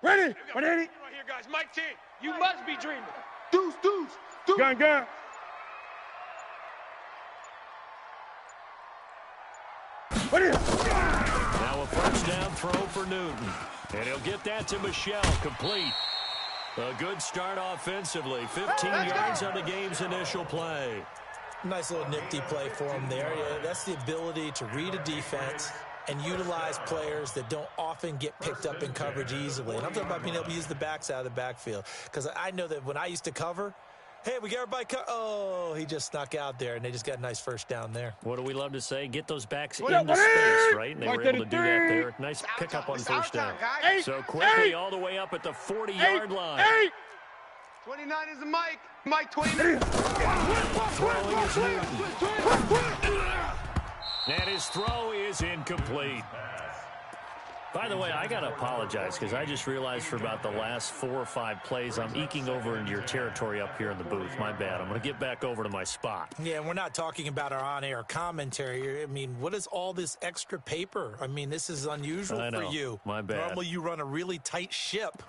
Ready? Ready? Right here, guys. Mike 10. You must be dreaming. Deuce. Gun. Ready? Now a first down throw for Newton. And he'll get that to Michelle, complete. A good start offensively. 15 yards on the game's initial play. Nice little nifty play for him there. Yeah, that's the ability to read a defense and utilize players that don't often get picked up in coverage easily. And I'm talking about being able to use the backs out of the backfield. Because I know that when I used to cover, hey, we get everybody oh, he just snuck out there, and they just got a nice first down there. What do we love to say? Get those backs into space, right? And they were able to do that there. Nice pickup on first down. So quickly all the way up at the 40-yard line. 29 is the Mike. Mike 29. Throwing is Newton. And his throw is incomplete. By the way, I got to apologize because I just realized for about the last 4 or 5 plays, I'm eking over into your territory up here in the booth. My bad. I'm going to get back over to my spot. Yeah, and we're not talking about our on-air commentary. I mean, what is all this extra paper? I mean, this is unusual for you. My bad. Normally you run a really tight ship.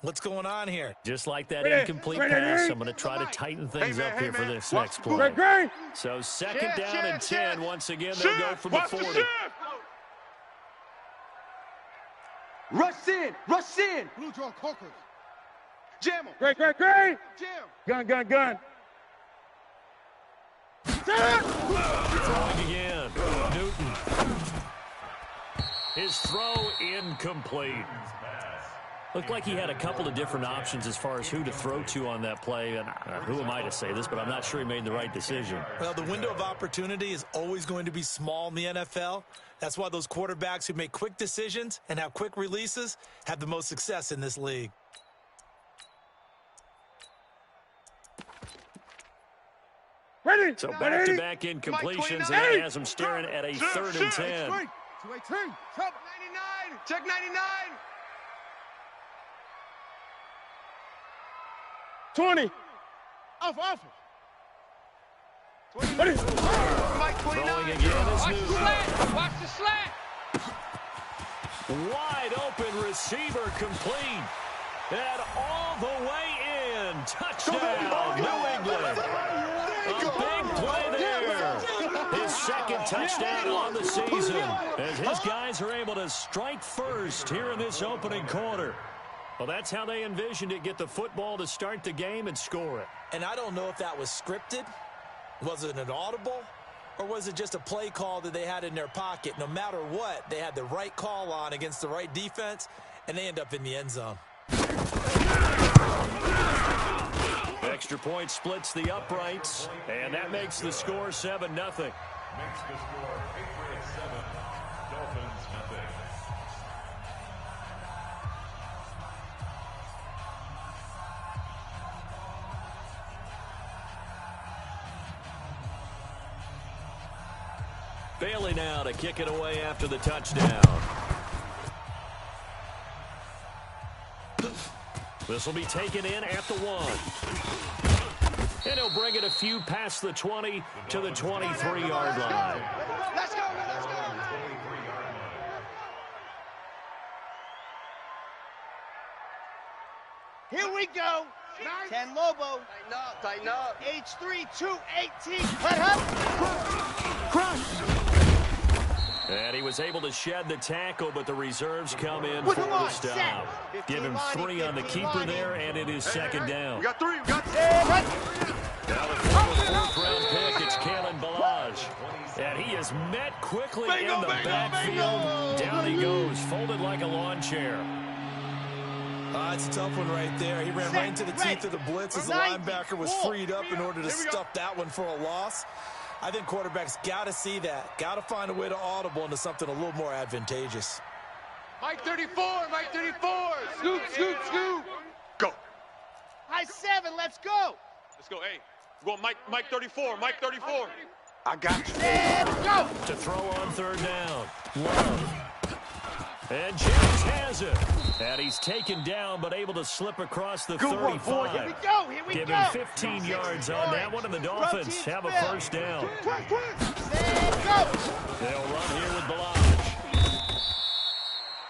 What's going on here? Just like that incomplete pass, I'm going to try to tighten things up here for this next play. So second down and 10. Once again, they'll go from the 40. Rush in. Blue draw Corkers. Jam him. Great. Jam. Gun. Throwing again. Newton. His throw incomplete. Looked like he had a couple of different options as far as who to throw to on that play. And who am I to say this, but I'm not sure he made the right decision. Well, the window of opportunity is always going to be small in the NFL. That's why those quarterbacks who make quick decisions and have quick releases have the most success in this league. Ready? So back-to-back incompletions, and that has him staring at a 3rd and 10. 2-18. Trouble. 99. Check 99. 20. Off. 20. Ready? Mike 29. Throwing again is Newton. Watch the slant. Wide open receiver complete. And all the way in. Touchdown, New England. A big play there. His second touchdown on the season as his guys are able to strike first here in this opening quarter. Well, that's how they envisioned it, get the football to start the game and score it. And I don't know if that was scripted. Was it an audible? Or was it just a play call that they had in their pocket? No matter what, they had the right call on against the right defense, and they end up in the end zone. Extra point splits the uprights, and that makes the score 7-0. Makes the score 8-7. Dolphins nothing. Bailey now to kick it away after the touchdown. This will be taken in at the 1. And he'll bring it a few past the 20 to the 23-yard line. Let's go. Here we go. 10 Lobo. Tighten up. H3 218. Cut up. Crush. And he was able to shed the tackle, but the reserves come in for the stop. Give him 3 on the keeper there, and it is second down. We got 3. Now the former 4th-round pick, it's Kalen Balaj. And he is met quickly in the backfield. Down he goes, folded like a lawn chair. It's a tough one right there. He ran right into the teeth of the blitz as the linebacker was freed up in order to stuff that one for a loss. I think quarterbacks got to see that. Got to find a way to audible into something a little more advantageous. Mike 34. Scoop. Go. High 7, let's go. Let's go. Hey, we're going Mike 34. I got you. Go. To throw on 3rd down. Love. And James has it. And he's taken down, but able to slip across the 35. Here we go. Give him 15 yards on that one, and the Dolphins have a first down. Go. They'll run here with Balaj.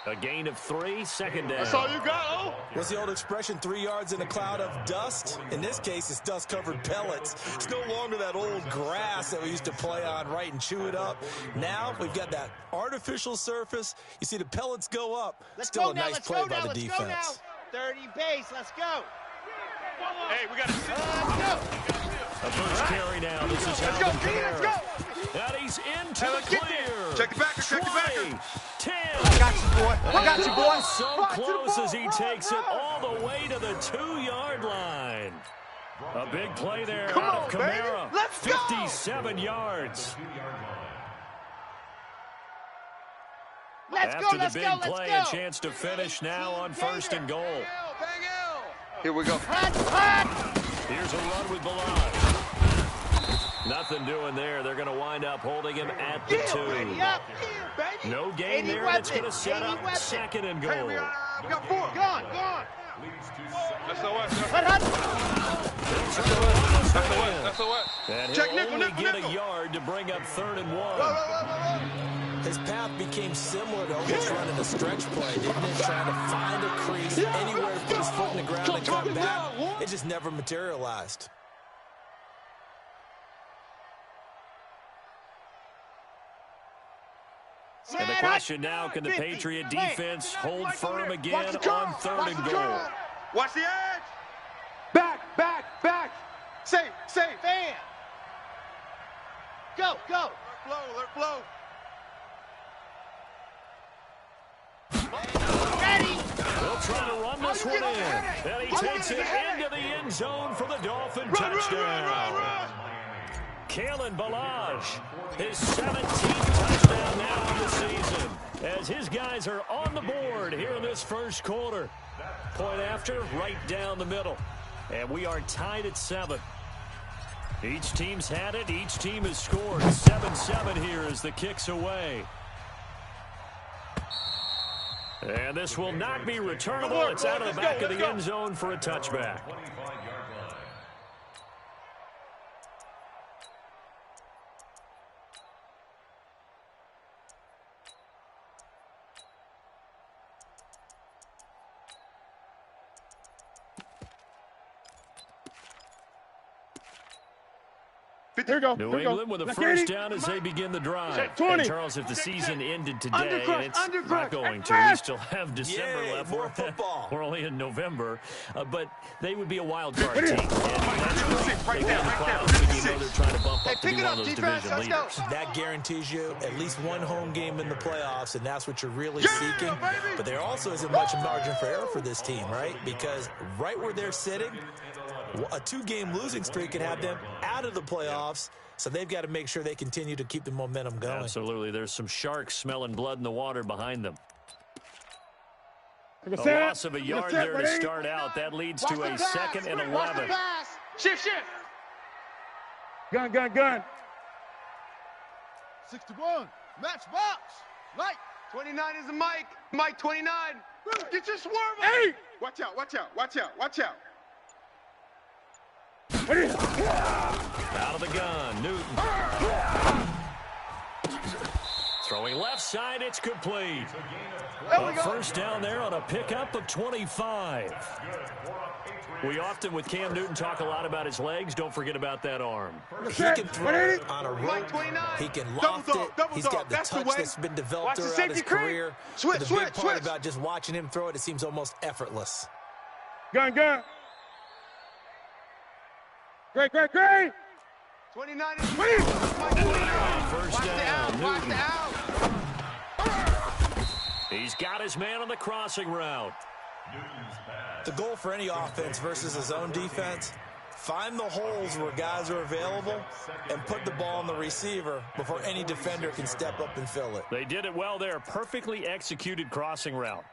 A gain of 3, second down. That's all you got, oh? What's the old expression, 3 yards in a cloud of dust? In this case, it's dust-covered pellets. It's no longer that old grass that we used to play on, right, and chew it up. Now we've got that artificial surface. You see the pellets go up. Still a nice play by the defense. 30 pace, let's go. Hey, we got to sit. Let's go. A first carry now. This is Let's go, Alvin Pete, let's Kamara. go. And he's into Hey, the let's get clear. there. Check the backer, check the backer. 20, 10. I got you, boy. I got you, boy. So Run to the close ball, as he run, takes it run. all the way to the 2-yard line. A big play there Come out on, of baby. Kamara. Let's go. 57 yards. Let's go, After let's the go, big let's play, go. a chance to finish now on 1st and goal. Here we go. Here's a run with Balaj. Nothing doing there. They're going to wind up holding him at the 2. Yup. No gain there. It's going to set up 2nd and goal. Hey, we got 4. Gone. That's the what? That's the what? And Check he'll nickel, only nickel, get nickel. a yard to bring up 3rd and 1. His path became similar to almost running a stretch play, didn't it? Trying to find a crease, anywhere to put his foot in the ground and come back. It just never materialized. And the question now, can the Patriot defense hold firm again on 3rd and goal? Watch the edge. Back. Safe. Fan. Go. Let it flow. Ready. They'll try to run this one in. And he takes it into the end zone for the Dolphin touchdown. Kalen Balaj, his 17th touchdown now of the season, as his guys are on the board here in this first quarter. Point after, right down the middle. And we are tied at 7. Each team's had it. Each team has scored. 7-7 here as the kick's away. And this will not be returnable. It's out of the back of the end zone for a touchback. Here we go. New Here we go. England with a Let's first get it. down as they begin the drive. 20. And Charles, if the season ended today, and it's Undercrush. not going to, we still have December Yay, left. more football. We're only in November, but they would be a wild card team. And Right there. you know they're trying to bump up to pick be it one up, of those defense. division Let's go. leaders. That guarantees you at least one home game in the playoffs, and that's what you're really Yeah, seeking. baby. But there also isn't much margin for error for this team, right? Because right where they're sitting, a 2-game losing streak can have them out of the playoffs, so they've got to make sure they continue to keep the momentum going. Absolutely. There's some sharks smelling blood in the water behind them. A Set. loss of a yard Set, there to ready? start out. That leads to a 2nd and 11. Shift. Gun. 61. Match box. Light. 29 is the Mike. Mike 29. Get your swerve on. Hey. Watch out. Out of the gun, Newton. Throwing left side, it's complete. A first down there on a pickup of 25. We often, with Cam Newton, talk a lot about his legs. Don't forget about that arm. He can throw it on a rope. 29. He can Double loft dog, it. double He's dog. got the That's the touch way. that's been developed Watch the throughout his safety creep. career. Switch, But the big switch, part switch. about just watching him throw it, it seems almost effortless. Gun. Great. 29 is Wait. First down, Watch Newton. the out. He's got his man on the crossing route. The goal for any offense versus his own defense, find the holes where guys are available and put the ball on the receiver before any defender can step up and fill it. They did it well there. Perfectly executed crossing route.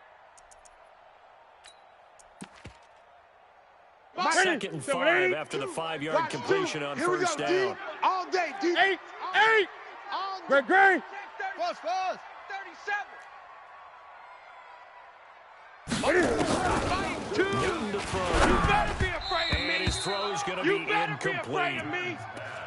2nd and 5 after the 5-yard completion on first down. All day, deep. 8. All Great. Pause. 37. Newton to throw. You better be afraid of And me. his throw is going to be incomplete.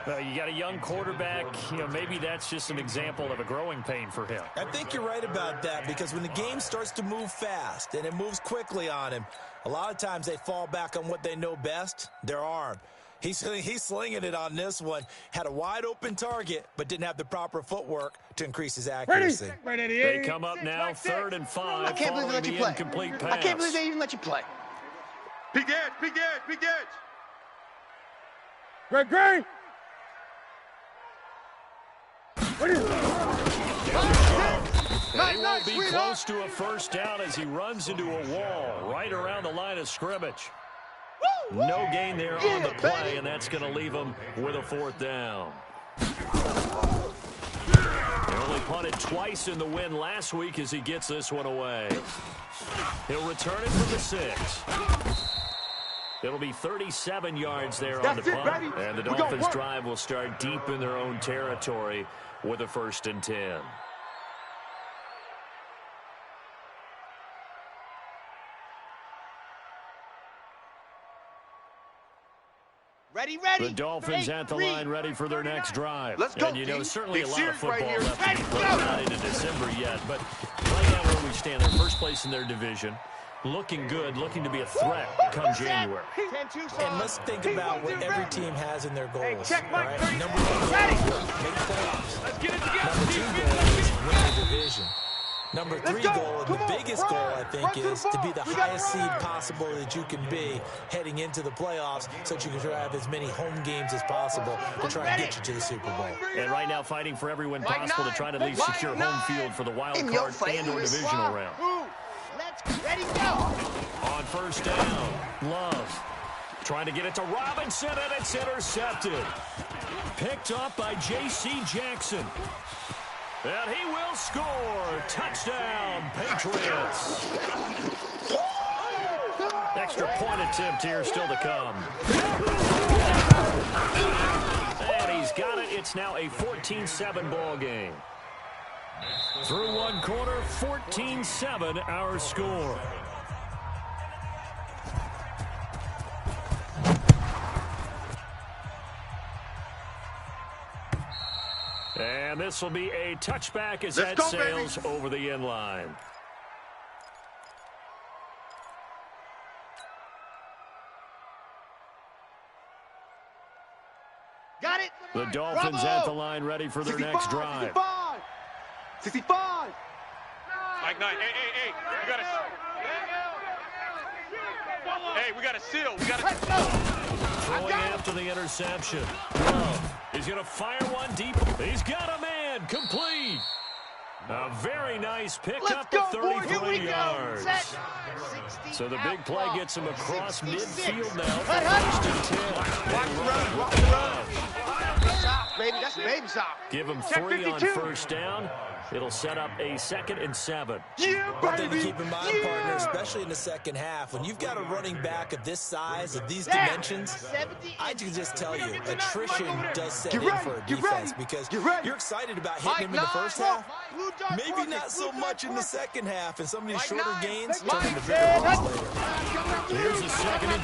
You got a young quarterback. Maybe that's just an example of a growing pain for him. I think you're right about that, because when the game starts to move fast and it moves quickly on him, a lot of times they fall back on what they know best, their arm. He's slinging it on this one. Had a wide-open target, but didn't have the proper footwork to increase his accuracy. They come up now 3rd and 5. I can't believe they let you play. Incomplete pass. I can't believe they even let you play. Big edge, big edge, big edge. Greg. He will be close to a first down as he runs into a wall right around the line of scrimmage. No gain there on the play, and that's going to leave him with a 4th down. He only punted twice in the win last week as he gets this one away. He'll return it from the 6. It'll be 37 yards there on the punt. And the Dolphins' drive will start deep in their own territory with a 1st and 10. Ready. The Dolphins at the line, ready for their next drive. Let's go, And, certainly a Big lot of series football right here. left to be played, not into December yet. But right now where we stand, they're first place in their division. Looking good, looking to be a threat come January. 10-2 And let's think about what every team has in their goals. check, Mike, Right? 30. Number 1 goal is make playoffs. Let's get it together. Number 2 goal is win the division. Number 3 goal, and the biggest goal, I think, is to be the highest seed possible that you can be heading into the playoffs, so that you can try to have as many home games as possible to try and get you to the Super Bowl. And right now fighting for every win possible to try to at least secure home field for the wild card and or divisional round. Let's ready, go. On 1st down, Love trying to get it to Robinson, and it's intercepted. Picked up by J.C. Jackson. And he will score. Touchdown, Patriots. Extra point attempt here still to come. And he's got it. It's now a 14-7 ball game. Through one quarter, 14-7 our score. And this will be a touchback as that sails over the end line. Got it. The Dolphins at the line ready for their next drive. 65. Mike Knight, hey. We got a seal. Throwing after the interception. Love is going to fire one deep. He's got a man. Complete. A very nice pickup of 33 yards. So the big play gets him across midfield now for 1st and 10. Watch the run. Soft, baby. That's baby soft. Give him 3 on 1st down. It'll set up a 2nd and 7. One thing to keep in mind, partner, especially in the second half, when you've got a running back of this size, of these dimensions, I can just tell you, attrition does set in for a defense, because you're excited about hitting him in the first half. Maybe not so much in the second half, and some of these shorter gains turn into bigger ones later. Here's a 2nd and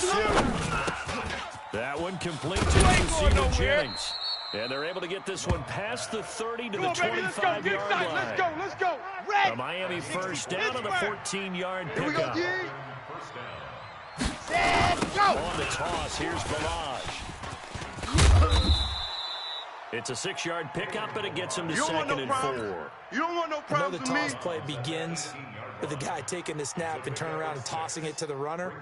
2. That one complete to Lucino Jennings. And they're able to get this one past the 30 to the 25-yard line. Let's go. A Miami 1st down on the 14-yard pickup. On the toss, here's Balaj. It's a 6-yard pickup, but it gets him to 2nd and 4. You don't want no I know the problems with me. toss play begins with the guy taking the snap and turning around and tossing it to the runner.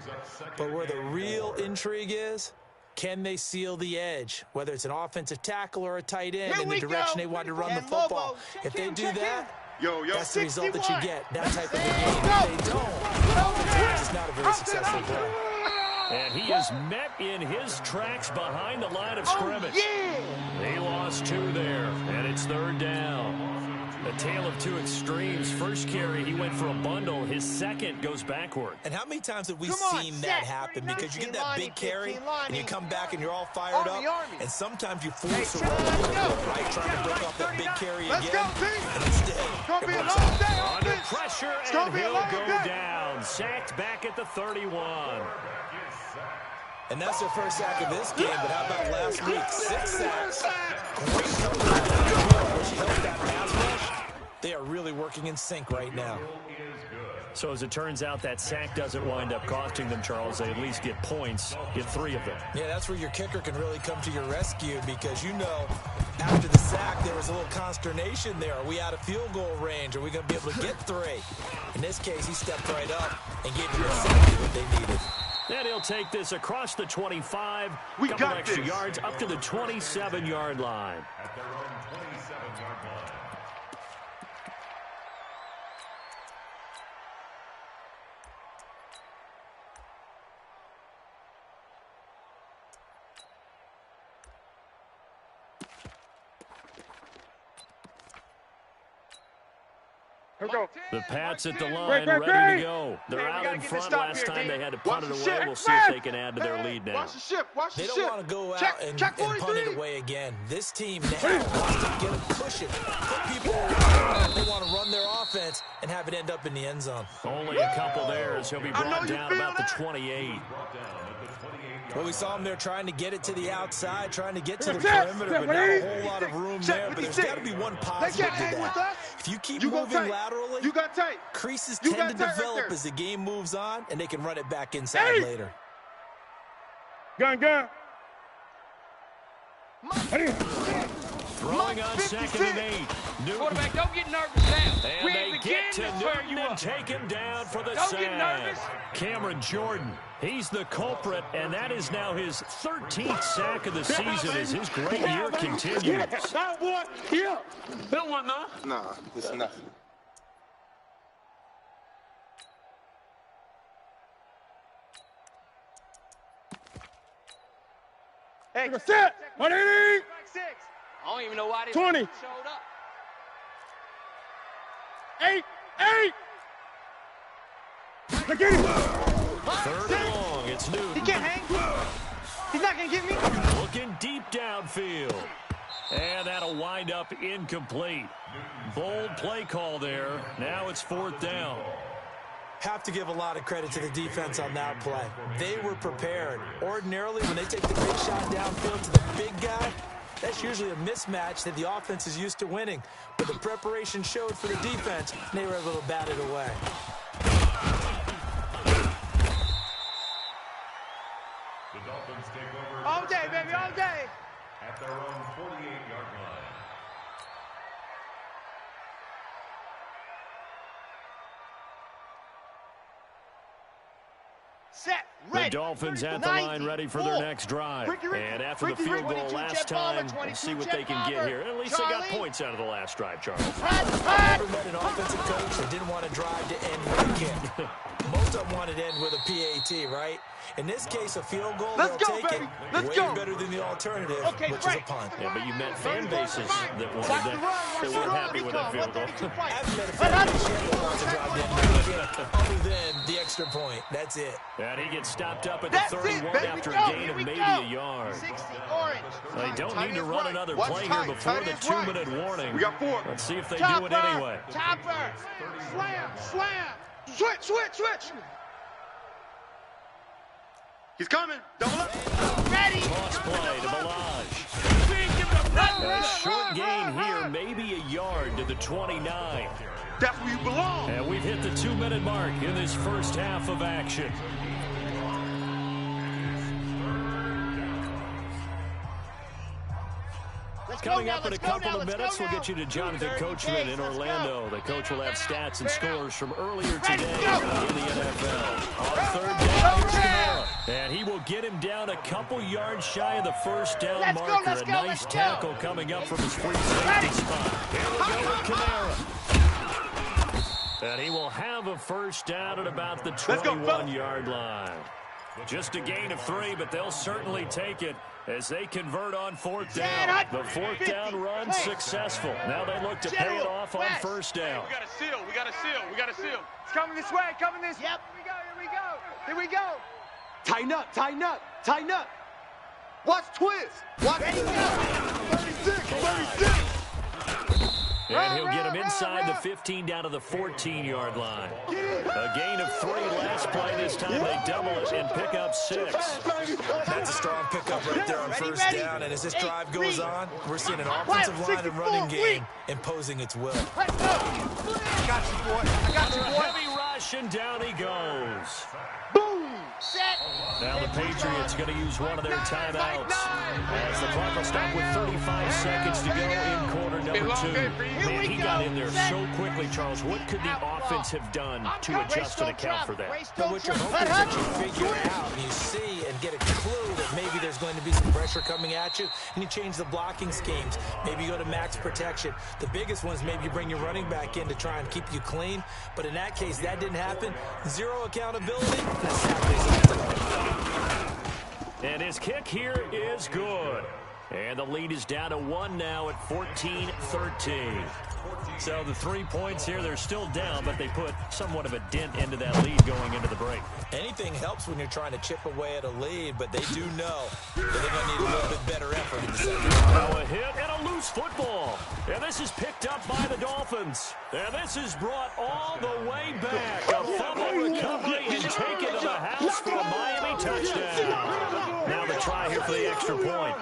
But where the real intrigue is, can they seal the edge, whether it's an offensive tackle or a tight end in the direction they want to run the football? If they do that, that's the result that you get, that type of a game. If they don't, it's not a very successful play. And he is met in his tracks behind the line of scrimmage. He lost 2 there, and it's 3rd down. A tale of 2 extremes. First carry, he went for a bundle. His second goes backward. And how many times have we seen that happen? Because you get that big carry, and you come back and you're all fired up, and sometimes you force a roll a little bit, right? Trying to break off that big carry again, and instead, it works out. Under pressure, and he'll go down. Sacked back at the 31. And that's their first sack of this game, but how about last week? 6 sacks. Great coverage, which helped that pass rush. They are really working in sync right now. So as it turns out, that sack doesn't wind up costing them, Charles. They at least get points, get 3 of them. Yeah, that's where your kicker can really come to your rescue because, you know, after the sack, there was a little consternation there. Are we out of field goal range? Are we going to be able to get 3? In this case, he stepped right up and gave them exactly what they needed. Then he'll take this across the 25, We couple got extra this. yards up to the 27-yard line. At their own 27-yard line. Here we go. The Pats at the line, ready to go. They're out in front. Last time they had to punt it away. We'll see if they can add to their lead now. Watch the ship. Watch the They ship. don't want to go out and punt it away again. This team now wants to get them pushing. Put people around. They want to run their offense and have it end up in the end zone. Only a couple there as he'll be I know brought you down feel about the that. 28. Well, we saw them there trying to get it to the outside, trying to get to the Check, perimeter, check, but not a check, whole lot of room check, there. But there's 56. got to be one They positive can't to hang with that. us. If you keep You gonna moving take. laterally, You got tape. creases You tend to got tape right develop there. as the game moves on, and they can run it back inside Hey! later. Gun. Throwing on 2nd and 8. Newton. Quarterback, don't get nervous now. And We they ain't get beginning to to tear you Newton and up. take him down for the Don't get sack. nervous. Cameron Jordan, he's the culprit, and that is now his 13th sack of the season as his great year continues. Now, boy, here. That one, huh? Nah, it's nothing. Hey, Set. 180. 6. I don't even know why this 20. showed up. 8. Look at him. 3rd and long, it's He Newton. can't hang. He's not going to get me. Looking deep downfield. And that'll wind up incomplete. Bold play call there. Now it's 4th down. Have to give a lot of credit to the defense on that play. They were prepared. Ordinarily, when they take the big shot downfield to the big guy, that's usually a mismatch that the offense is used to winning. But the preparation showed for the defense, and they were able to bat it away. The Dolphins take over. All day, baby, all day. At their own 48-yard line. Set, The ready. Dolphins at the line ready for their next drive. And after the field goal last time, we'll see what they can get here. At least they got points out of the last drive, Charles. I've never met an offensive coach that didn't want to drive to end with a kick. Most of them wanted to end with a PAT, right? In this case, a field goal, Let's they'll go, take baby. it Let's way go. better than the alternative, Okay, which right. is a punt. Yeah, but you met fan bases that wanted that. They weren't happy with that field goal. I haven't met a fan base yet that wants to drive to end with a kick, other than the extra point. That's it. And he gets stopped up at the That's it, 31 baby. after Go. a gain Here of we maybe go. a yard. 60, orange. They don't Tight need to end run right. another Watch play tight. here before Tight the end's right. 2-minute warning. We got 4. Let's see if they Chopper. do it anyway. Chopper. Slam. Switch. He's coming. Double up. Ready. Cross play to Balaj. A short gain here, maybe a yard to the 29. That's where you belong. And we've hit the 2-minute mark in this first half of action. Coming up in a couple of minutes, we'll get you to Jonathan Coachman in Orlando. The coach will have stats and scores from earlier today in the NFL. On 3rd down, here's Kamara. And he will get him down a couple yards shy of the first down marker. A nice tackle coming up from his free safety spot. Here we go with Kamara. And he will have a first down at about the 21-yard line. Just a gain of 3, but they'll certainly take it as they convert on 4th down. The 4th down run successful. Now they look to pay it off on 1st down. We got a seal. We got a seal. It's coming this way. Coming this way. Yep. Here we go. Tighten up. Watch twist. Watch Ready, go. 36. And he'll get him inside the 15 down to the 14-yard line. A gain of 3 last play this time. They double it and pick up 6. That's a strong pickup right there on first down. And as this drive goes on, we're seeing an offensive line and running game imposing its will. I got you, boy. I got you, boy. Heavy rush, and down he goes. Boom. Set. Now the Patriots going to use one of their timeouts as the clock will stop with 35 seconds to go in quarter number 2. Man, he got in there so quickly, Charles. What could the offense have done to adjust and account for that? But what you're hoping is that you figure it out and you see and get a clue that maybe there's going to be some pressure coming at you, and you change the blocking schemes. Maybe you go to max protection. The biggest one is maybe you bring your running back in to try and keep you clean. But in that case, that didn't happen. Zero accountability. That's Saturday's. And his kick here is good. And the lead is down to 1 now at 14-13. So the 3 points here, they're still down, but they put somewhat of a dent into that lead going into the break. Anything helps when you're trying to chip away at a lead, but they do know that they're going to need a little bit better effort in the second. Now a hit and a loose football. And this is picked up by the Dolphins. And this is brought all the way back. A fumble recovery and taken to the house for a Miami touchdown. Now the try here for the extra point.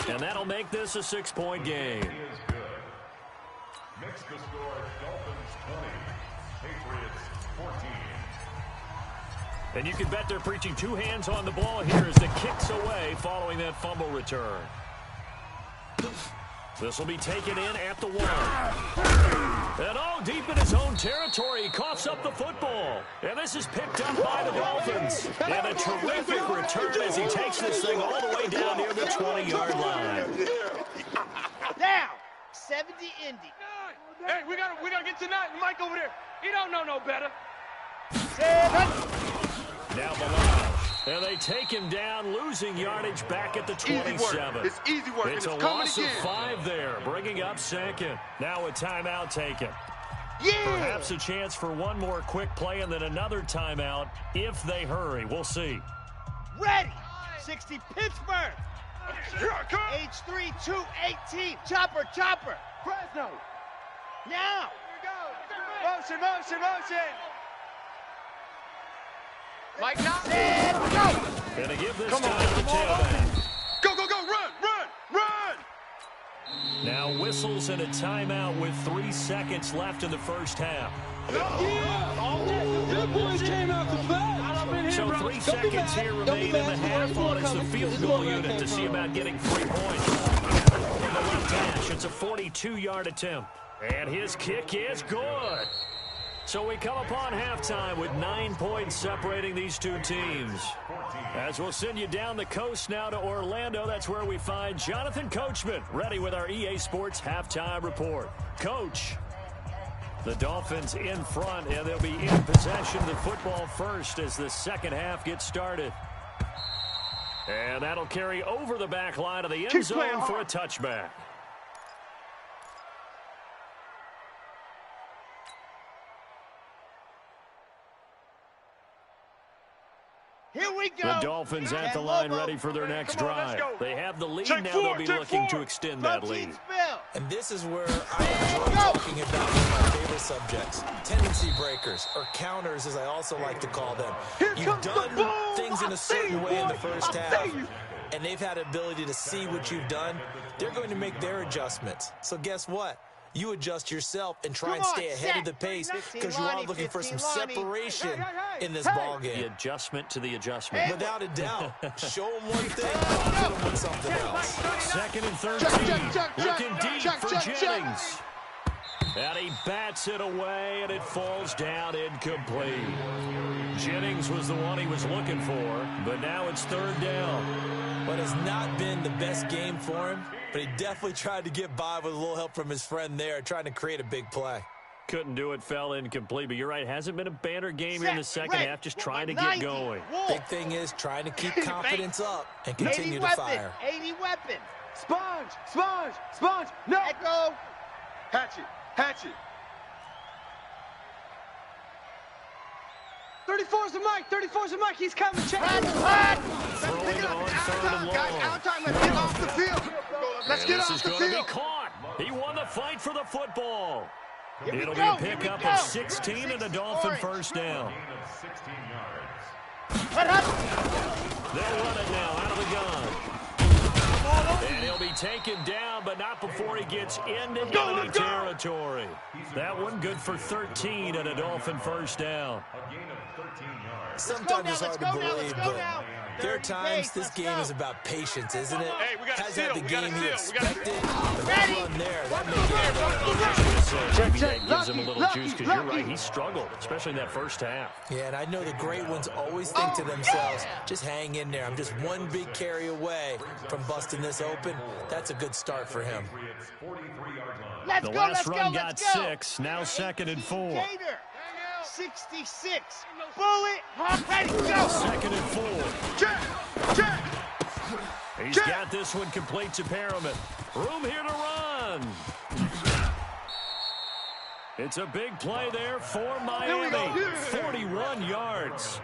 And that'll make this a 6-point game. Next to score, Dolphins 20, Patriots 14. And you can bet they're preaching 2 hands on the ball here as the kick's away following that fumble return. This will be taken in at the 1. And deep in his own territory, he coughs up the football. And this is picked up by the Dolphins. And a terrific return as he takes this thing all the way down near the 20-yard line. Now, 70 Indy. Hey, we gotta get tonight. Mike over there. He don't know no better. Now the line. And they take him down, losing yardage back at the 27. It's easy work. It's a loss of 5 there, bringing up 2nd. Now a timeout taken. Yeah. Perhaps a chance for one more quick play and then another timeout if they hurry. We'll see. Ready. 60 Pittsburgh. H3 218. Chopper. Fresno. Now. Motion. Mike, now. Gonna give this time to the tailback. Go, run. Now whistles and a timeout with 3 seconds left in the first half. So 3 seconds here remain in the half on it's the field goal unit to see about getting 3 points. In the left hash, it's a 42-yard attempt. And his kick is good. So we come upon halftime with 9 points separating these two teams. As we'll send you down the coast now to Orlando, that's where we find Jonathan Coachman, ready with our EA Sports halftime report. Coach, the Dolphins in front, and they'll be in possession of the football first as the second half gets started. And that'll carry over the back line of the end zone for a touchback. Here we go. The Dolphins at the line ready for their next drive. They have the lead now. They'll be looking to extend that lead. And this is where I enjoy talking about one of my favorite subjects, tendency breakers, or counters as I also like to call them. You've done things in a certain way in the first half, and they've had the ability to see what you've done. They're going to make their adjustments. So guess what? You adjust yourself and try and stay ahead of the pace because you are looking for some separation in this ball game. The adjustment to the adjustment. Without a doubt. Show them one thing, hit them with something else. 2nd and 13. Looking deep for Jennings. And he bats it away, and it falls down incomplete. Jennings was the one he was looking for, but now it's 3rd down. But it's not been the best game for him, but he definitely tried to get by with a little help from his friend there, trying to create a big play. Couldn't do it, fell incomplete, but you're right, hasn't been a banner game here in the second half, just trying to get going. Big thing is trying to keep confidence up and continue to fire. 80 weapon. Sponge. No. Echo. Hatchet. 34's the mic. He's coming. Check it. Throwing on 3rd and long. Guys, out time. Let's get off the field. Let's get off the This is going to field. be caught. He won the fight for the football. It'll be a pickup of 16 and a Dolphin first down. What up? They'll run it now out of the gun. And he'll be taken down, but not before he gets into enemy territory. That one good for 13 and a Dolphin first down. Sometimes it's hard to believe, but there are times this game is about patience, isn't it? Hey, we gotta Has steal, had the we gotta game he steal, we gotta expected, but that run there, that made it. Maybe that gives him a little juice because you're right, he struggled, especially in that first half. Yeah, and I know the great ones always think to themselves, just hang in there. I'm just one big carry away from busting this open. That's a good start for him. The last run got 6, now 2nd and 4. 66. Bullet. Ready, go. 2nd and 4. Check. He's got this one complete to Perriman. Room here to run. It's a big play there for Miami. 41 yards.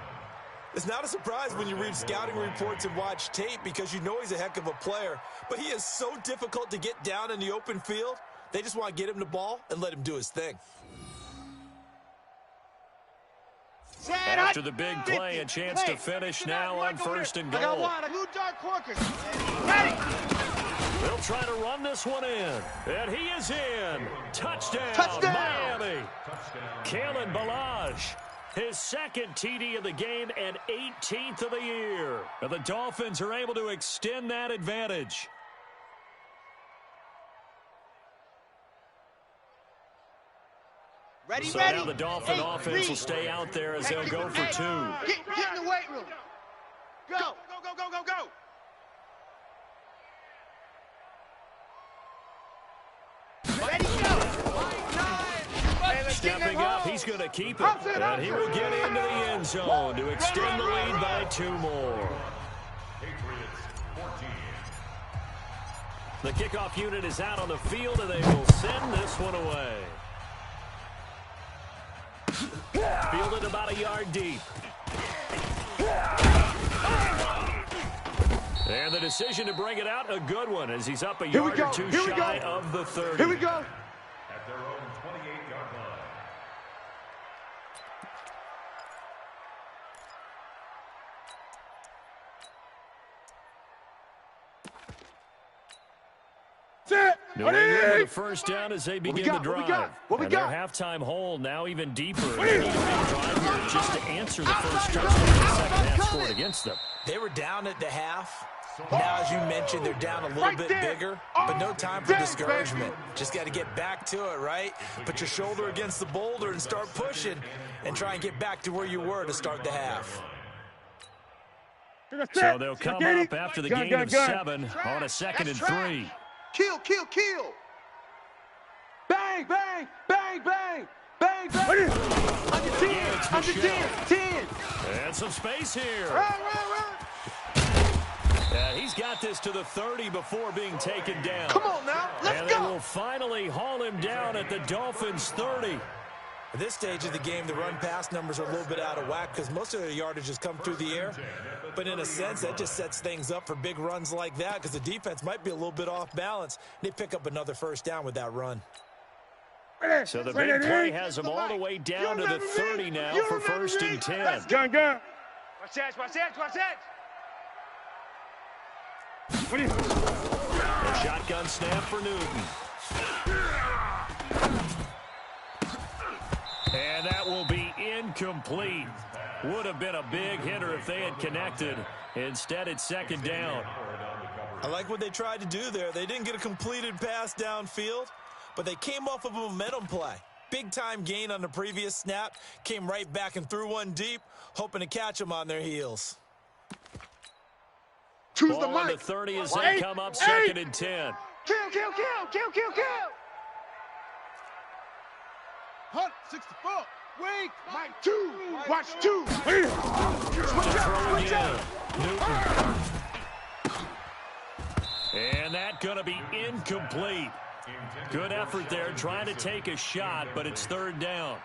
It's not a surprise when you read scouting reports and watch tape because you know he's a heck of a player, but he is so difficult to get down in the open field. They just want to get him the ball and let him do his thing. After the big play, a chance to finish now on 1st and goal. Blue dark corkers. Ready. They'll try to run this one in. And he is in. Touchdown, Miami. Kalen Ballage, his 2nd TD of the game and 18th of the year. And the Dolphins are able to extend that advantage. Ready, So ready. now the Dolphin offense will stay out there as they'll go for 2. Get in the weight room. Go. Go. Ready, go. Stepping up, he's going to keep it. And he will get into the end zone to extend the lead by 2 more. The kickoff unit is out on the field, and they will send this one away. Fielded about a yard deep. And the decision to bring it out, a good one, as he's up a yard or 2 shy of the 30. Here we go. At their own 28-yard line. New England with a first down as they begin the drive. What we and their got? halftime hole now even deeper. They need a big drive here just to answer the first touchdown the second half scored against them. They were down at the half. Now, as you mentioned, they're down a little bit bigger, but no time for discouragement. Just got to get back to it, right? Put your shoulder against the boulder and start pushing and try and get back to where you were to start the half. So they'll come up after the gain of 7 on a 2nd and 3. Kill. Bang. Under 10. And some space here. He's got this to the 30 before being taken down. Come on now, let's and go. And they will finally haul him down at the Dolphins' 30. At this stage of the game, the run-pass numbers are a little bit out of whack because most of their yardage has come through the air. But in a sense, that just sets things up for big runs like that because the defense might be a little bit off balance. They pick up another first down with that run. So the big play has them all the way down to the 30 now for 1st and 10. Gun. Watch that. A shotgun snap for Newton. And that will be incomplete. Would have been a big hitter if they had connected. Instead, it's 2nd down. I like what they tried to do there. They didn't get a completed pass downfield, but they came off of a momentum play. Big-time gain on the previous snap. Came right back and threw one deep, hoping to catch them on their heels. Choose Ball the on mic. the 30 as they come up 2nd and 10. Kill. Hunt, 64. Wait, Mike 2. Watch 2. Switch out. Newton. And that going to be incomplete. Good effort there, trying to take a shot, but it's 3rd down.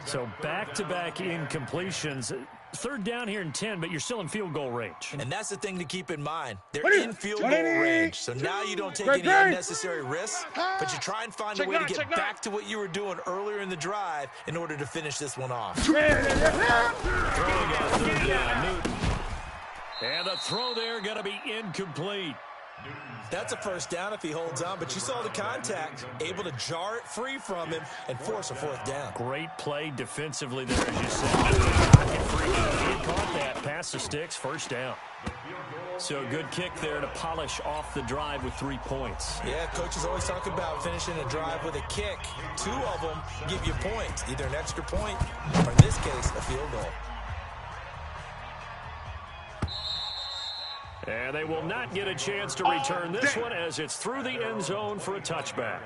So back-to-back incompletions. Third down here in 10, but you're still in field goal range. And that's the thing to keep in mind. They're in field goal range. So now you don't take any unnecessary risks, but you try and find a way to get back to what you were doing earlier in the drive in order to finish this one off. Throwing on third down, Newton. And the throw there going to be incomplete. That's a first down if he holds on, but you saw the contact, able to jar it free from him and force a fourth down. Great play defensively there, as you said. Pocket free. He caught that. Pass the sticks, first down. So a good kick there to polish off the drive with 3 points. Yeah, coaches always talk about finishing a drive with a kick. 2 of them give you points, either an extra point or, in this case, a field goal. And they will not get a chance to return this one as it's through the end zone for a touchback.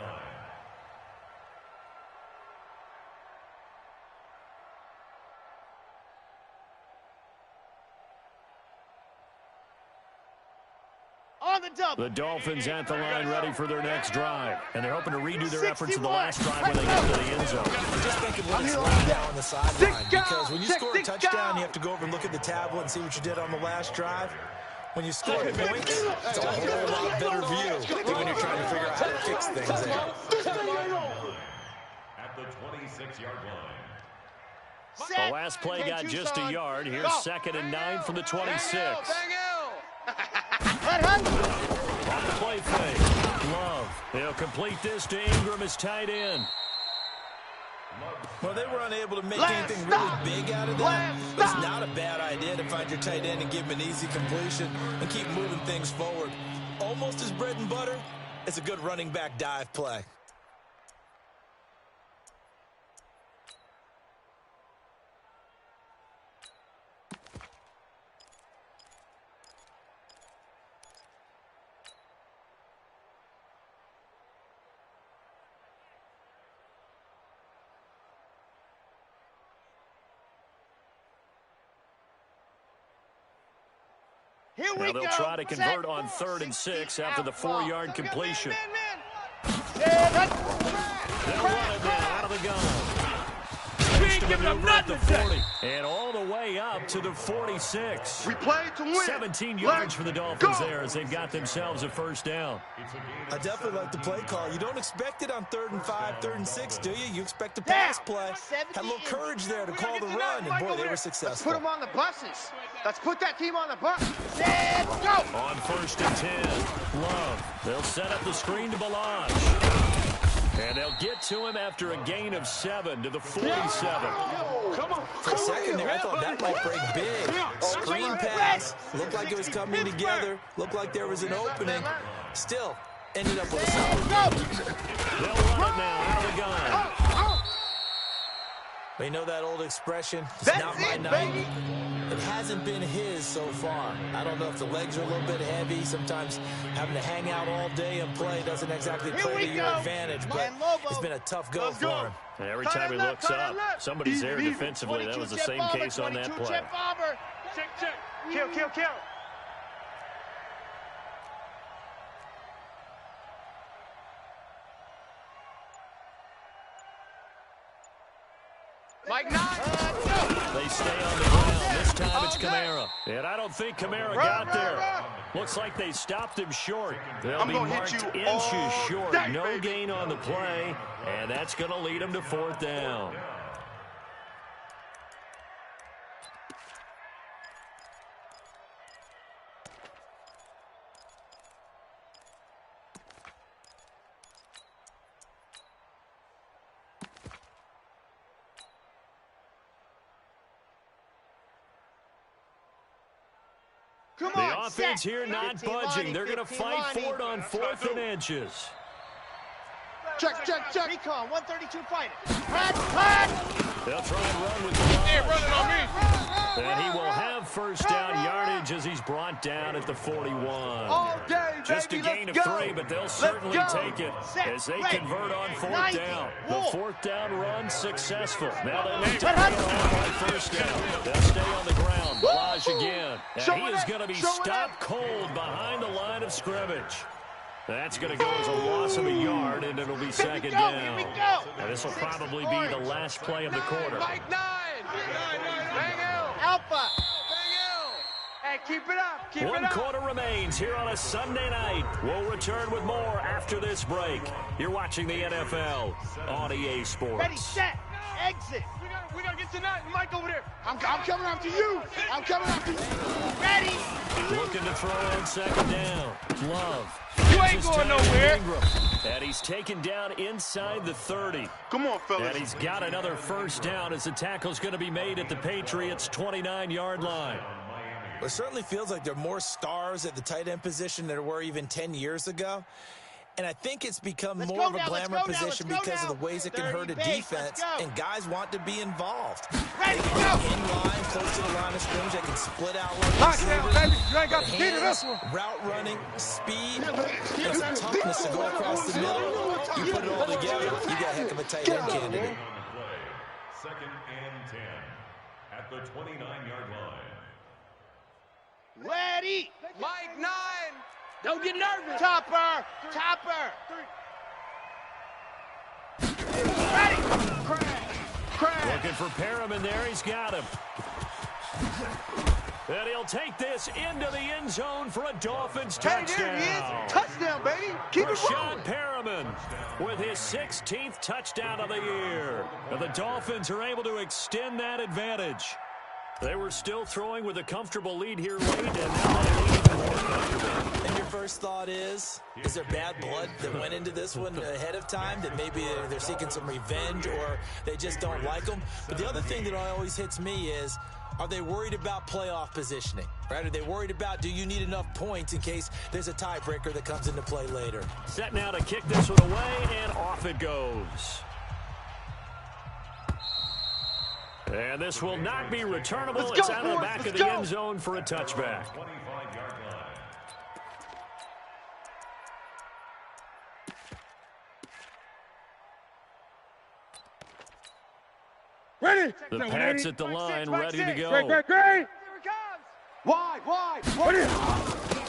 On the double. The Dolphins at the line ready for their next drive. And they're hoping to redo their efforts in the last drive when they get to the end zone. Just think of what it's like now on the sideline. Because when you score a touchdown, you have to go over and look at the tablet and see what you did on the last drive. When you score points, it's a whole lot better view than when you're trying to figure out how to fix things there. At the 26-yard line. The last play got just a yard. Here's 2nd and 9 from the 26. On the play fake, Love. They'll complete this to Ingram as tight end. Well, they were unable to make anything really big out of that. It's not a bad idea to find your tight end and give him an easy completion and keep moving things forward. Almost his bread and butter. It's a good running back dive play. Now they'll try to convert on 3rd and 6 after the 4-yard completion. They'll run it now out of the gun. Switch to maneuver at the 40. And all the way up to the 46. We play to win. 17 yards for the Dolphins there as they've got themselves a first down. I definitely like the play call. You don't expect it on 3rd and 5, 3rd and 6, do you? You expect a pass play. Had a little courage there to call the run, and boy, they were successful. Let's put them on the buses. Let's put that team on the bus. Let's go. On 1st and 10, Love. They'll set up the screen to Balazs. And they'll get to him after a gain of 7 to the 47. For a second there, I thought that might break big. Screen pass. Looked like it was coming together. Looked like there was an opening. Still, ended up with a solid game. They'll run it now out of the gun. But you know that old expression, it's not my night. It hasn't been his so far. I don't know if the legs are a little bit heavy. Sometimes having to hang out all day and play doesn't exactly play to your advantage, but it's been a tough go for him. And every time he looks up, somebody's there defensively. That was the same case on that play. Check, check. Kill, kill, kill. Mike 9. They stay on the ground. This time it's Kamara. And I don't think Kamara got there. Looks like they stopped him short. They'll be marked inches short. No gain on the play. And that's going to lead them to 4th down. The offense here not budging. They're going to fight for it on 4th and inches. Check, check, check. Recon, 132 fighter. They'll try and run with the ball. Hey, running on me. And he will have 1st down yardage as he's brought down at the 41. All day, Just a gain of 3, but they'll certainly take it as they convert on 4th down. The 4th down run successful. Now they look to pay it off on 1st down. They'll stay on the ground. Balazs again. And he is going to be stopped cold behind the line of scrimmage. That's going to go as a loss of a yard, and it'll be 2nd down. And this will probably be the last play of the quarter. Mike 9. Hang out. Alpha. Hey, keep it up. Keep it One up. quarter remains here on a Sunday night. We'll return with more after this break. You're watching the NFL on EA Sports. Ready, set, exit. We gotta get to Nut. Mike over there. I'm coming after you. I'm coming after you. Ready. Looking to throw on second down. Love. You ain't going nowhere. And he's taken down inside the 30. Come on, fellas. And he's got another first down as the tackle's going to be made at the Patriots' 29-yard line. It certainly feels like there are more stars at the tight end position than there were even 10 years ago. And I think it's become more of a glamour position because of the ways it can hurt a defense, and guys want to be involved. Ready, They go. can get in line, close to the line of scrimmage. They can split out like Lock down, baby. You ain't got the key to hands, this one. route running, speed, and some toughness to go across the middle. You put it all together, you got a heck of a tight end candidate. Second and 10 at the 29-yard line. Ready. Mike, 9. Don't get nervous. Topper. Topper. Ready. Looking for Perriman there. He's got him. And he'll take this into the end zone for a Dolphins Hey, touchdown. there he is. Touchdown, baby. Keep it Rashad rolling. Perriman with his 16th touchdown of the year. And the Dolphins are able to extend that advantage. They were still throwing with a comfortable lead here late, and now they lead even more comfortable. And your first thought is there bad blood that went into this one ahead of time, that maybe they're seeking some revenge or they just don't like them? But the other thing that always hits me is, are they worried about playoff positioning? Right? Are they worried about, do you need enough points in case there's a tiebreaker that comes into play later? Set now to kick this one away, and off it goes. And this will not be returnable. Let's It's go, out of the boys. back Let's of the go. end zone for a touchback. 25-yard line. Ready. The Pats at the line, ready to go. Great. Here it comes. Wide.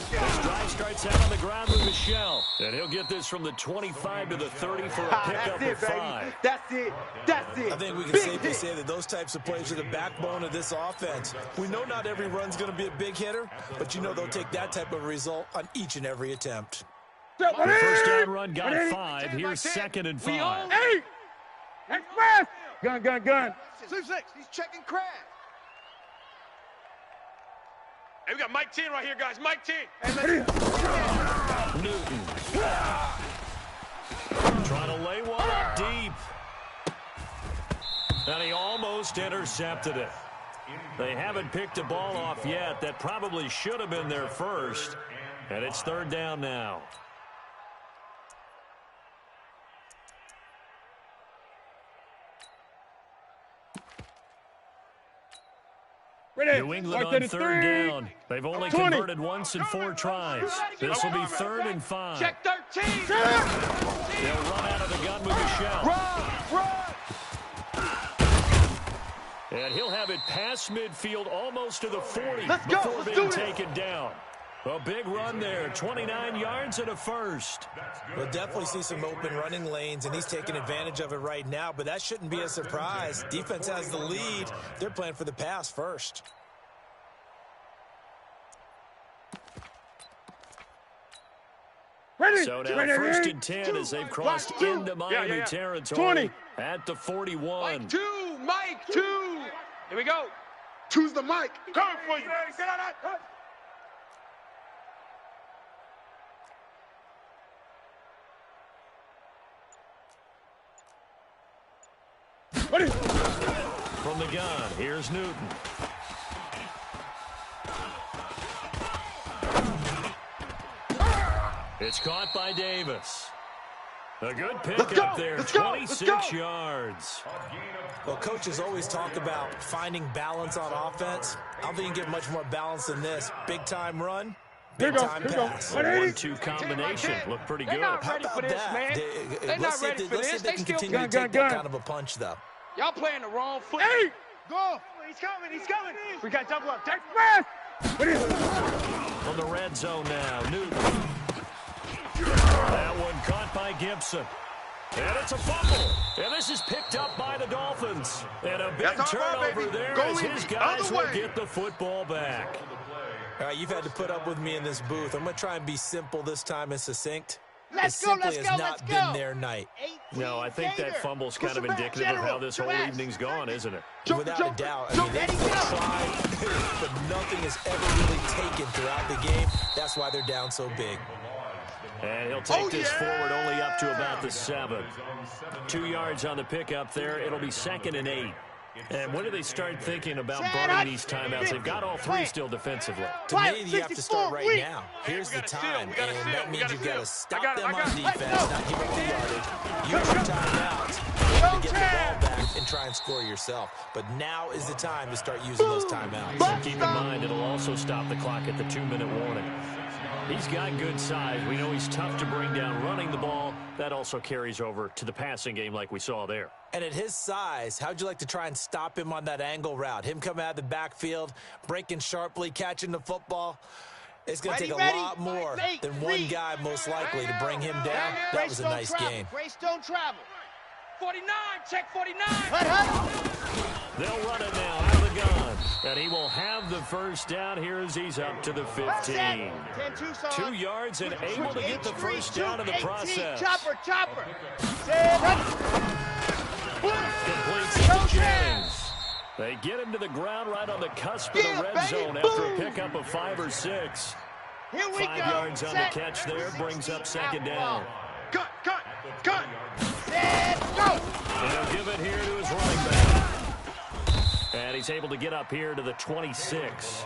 This drive starts out on the ground with Michelle. And he'll get this from the 25 to the 30 for a pickup of 5. That's it. I think we can safely say that those types of plays are the backbone of this offense. We know not every run's going to be a big hitter, but you know they'll take that type of result on each and every attempt. The first down run got 5. Here's second and 5. 8. Express. Gun. 2-6. He's checking Crab. Hey, we got Mike 10 right here, guys. Mike 10. Newton. Trying to lay one up deep. And he almost intercepted it. They haven't picked a ball off yet. That probably should have been their first. And it's third down now. New England on third down. They've only converted once in 4 tries. This will be third and 5. Check 13. They'll run out of the gun with Michelle. Run. And he'll have it past midfield, almost to the 40 Let's go. before Let's being do this. taken down. A big run there, 29 yards and a first. We'll definitely see some open running lanes, and he's taking advantage of it right now, but that shouldn't be a surprise. Defense has the lead. They're playing for the pass first. Ready. So now first and 10 as they've crossed into Miami territory 20. at the 41. Mike 2. Here we go. Choose the mic. Coming for you. Get on that. Ready. From the gun, here's Newton. It's caught by Davis. A good pickup there, Let's go. 26 yards. Well, coaches always talk about finding balance on offense. I don't think you can get much more balance than this. Big-time run, big-time pass. 1-2 combination. Looked pretty good. Not How ready about for this, that? man. They're Let's not see if ready they, for let's see this. if they They can still continue to take that kind of a punch, though. Y'all playing the wrong foot. 8. Go. He's coming. We got double up. Take Express. Ready. From the red zone now, Newton. That one caught by Gibson. And it's a fumble. And this is picked up by the Dolphins. And a big turnover there as his guys will get the football back. All right, you've had to put up with me in this booth. I'm going to try and be simple this time and succinct. Let's go, let's has go, not let's been go. their night. No, I think that fumble's kind of indicative of how this whole evening's gone, isn't it? Without a doubt. I mean, they've tried, but nothing is ever really taken throughout the game. That's why they're down so big. And he'll take this forward only up to about the 7. 2 yards on the pickup there. It'll be 2nd and 8. And when do they start thinking about burning these timeouts? They've got all 3 still defensively. To me, you have to start right now. Here's the time, and that means you've got to stop them on defense, not give up the yardage. Use your timeouts to get the ball back and try and score yourself. But now is the time to start using those timeouts. And keep in mind, it'll also stop the clock at the 2-minute warning. He's got good size. We know he's tough to bring down running the ball. That also carries over to the passing game like we saw there. And at his size, how'd you like to try and stop him on that angle route? Him coming out of the backfield, breaking sharply, catching the football. It's going to take a lot more than one guy, most likely, to bring him down. That was a nice game. Grace don't travel. 49, check 49. They'll run it now out of the gun. And he will have the first down here as he's up to the 15. 2 yards and able to get the first down in the process. Chopper. Completes to Jennings. They get him to the ground right on the cusp of the red zone after a pickup of 5 or 6. Here we 5 go. yards on the catch there brings up 2nd down. Cut. Let's go. And he'll give it here to his running back. And he's able to get up here to the 26.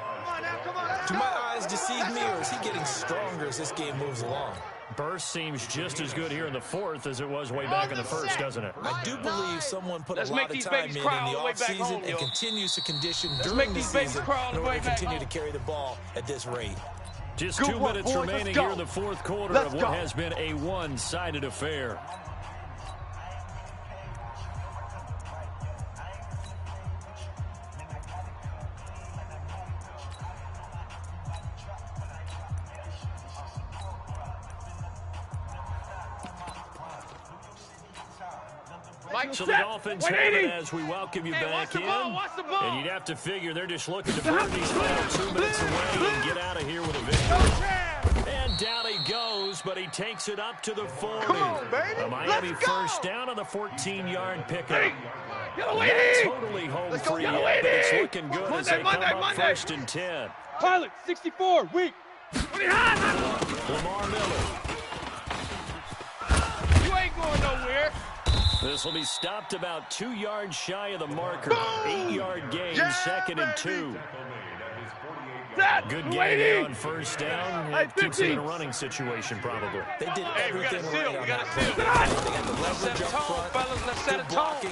Do my eyes deceive me, or is he getting stronger as this game moves along? Burst seems just as good here in the 4th as it was way back in the 1st, doesn't it? I do believe someone put a lot of time in the offseason and continues to condition during the season in order to continue to carry the ball at this rate. Just 2 minutes remaining here in the 4th quarter of what has been a one-sided affair. So the Dolphins have it as we welcome you back in. And you'd have to figure they're just looking to burn these final 2 minutes away and get out of here with a victory. And down he goes, but he takes it up to the 40. A Miami first down on the 14-yard pickup. Not totally home free yet, but it's looking good as they come up 1st and 10. Pilot, 64, weak. Lamar Miller. You ain't going nowhere. This will be stopped about 2 yards shy of the marker. 8-yard gain, 2nd and 2. Good gain there on first down. It keeps it in a running situation, probably. They did everything right on that play. They got the leverage up front, good blocking,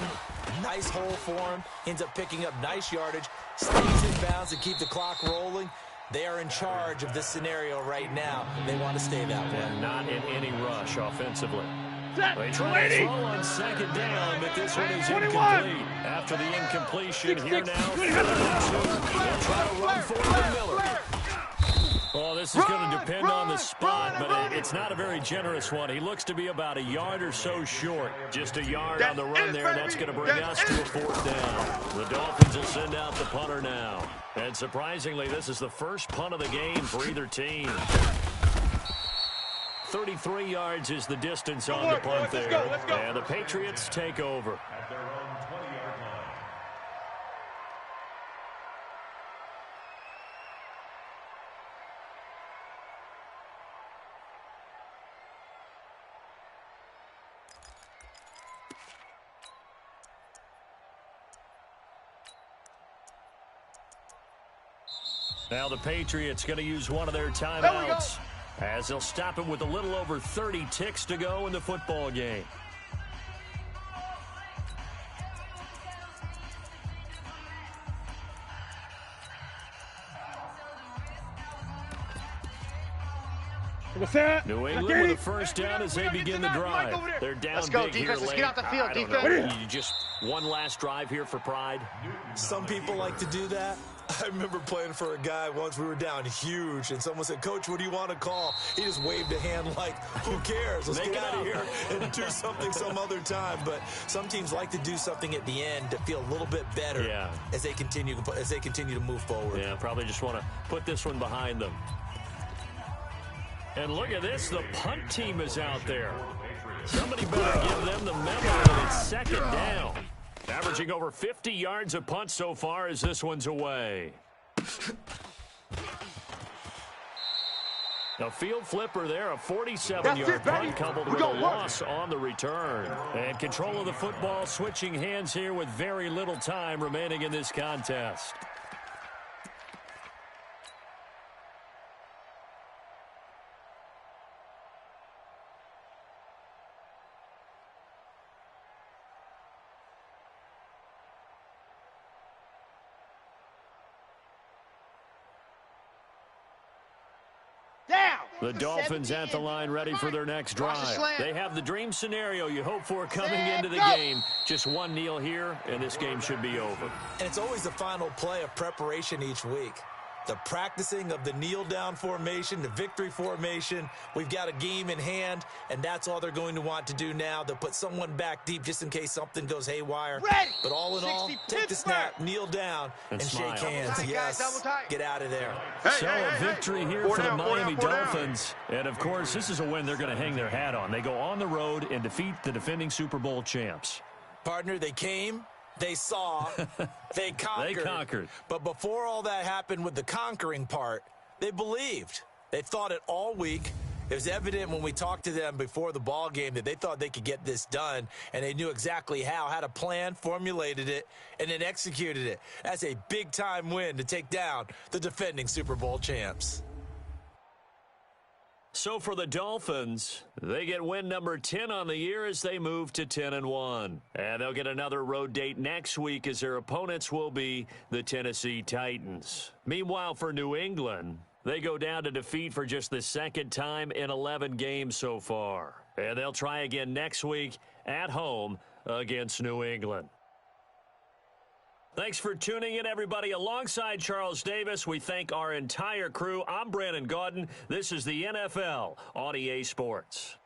nice hole for him, ends up picking up nice yardage, stays in bounds to keep the clock rolling. They are in charge of this scenario right now. They want to stay that way. And not in any rush offensively. They try to throw on 2nd down, but this one is incomplete. After the incompletion, here now, 3rd and 2. They'll try to run forward Miller. Well, this is going to depend on the spot, but it's not a very generous one. He looks to be about a yard or so short. Just a yard on the run there, and that's going to bring us to a 4th down. The Dolphins will send out the punter now. And surprisingly, this is the first punt of the game for either team. 33 yards is the distance on the punt there. Let's go. And the Patriots take over. Now the Patriots going to use one of their timeouts, as they'll stop it with a little over 30 ticks to go in the football game. New England with a first down as they begin the drive. They're down big here late. Let's get out the field, I don't know. You just one last drive here for pride. Some people like to do that. I remember playing for a guy once. We were down huge, and someone said, "Coach, what do you want to call?" He just waved a hand like, "Who cares? Let's get out of here and do something some other time." But some teams like to do something at the end to feel a little bit better as they continue to move forward. Yeah, probably just want to put this one behind them. And look at this. The punt team is out there. Somebody better give them the memo that it's second down. Averaging over 50 yards a punt so far as this one's away. A field flipper there, a 47-yard punt coupled with a loss on the return. And control of the football switching hands here with very little time remaining in this contest. The Dolphins at the line ready for their next drive. They have the dream scenario you hope for coming into the game. Just one kneel here, and this game should be over. And it's always the final play of preparation each week. The practicing of the kneel-down formation, the victory formation. We've got a game in hand, and that's all they're going to want to do now. They'll put someone back deep just in case something goes haywire. Ready. But all in all, take the snap, kneel down, and shake hands. Yes, get out of there. So a victory here for the Miami Dolphins. And, of course, this is a win they're going to hang their hat on. They go on the road and defeat the defending Super Bowl champs. Partner, they came. They saw, they conquered. They conquered. But before all that happened with the conquering part, they believed. They thought it all week. It was evident when we talked to them before the ball game that they thought they could get this done, and they knew exactly how, had a plan, formulated it, and then executed it. That's a big-time win to take down the defending Super Bowl champs. So for the Dolphins, they get win number 10 on the year as they move to 10-1. And they'll get another road date next week as their opponents will be the Tennessee Titans. Meanwhile, for New England, they go down to defeat for just the second time in 11 games so far. And they'll try again next week at home against New England. Thanks for tuning in, everybody. Alongside Charles Davis, we thank our entire crew. I'm Brandon Gaudin. This is the NFL on EA Sports.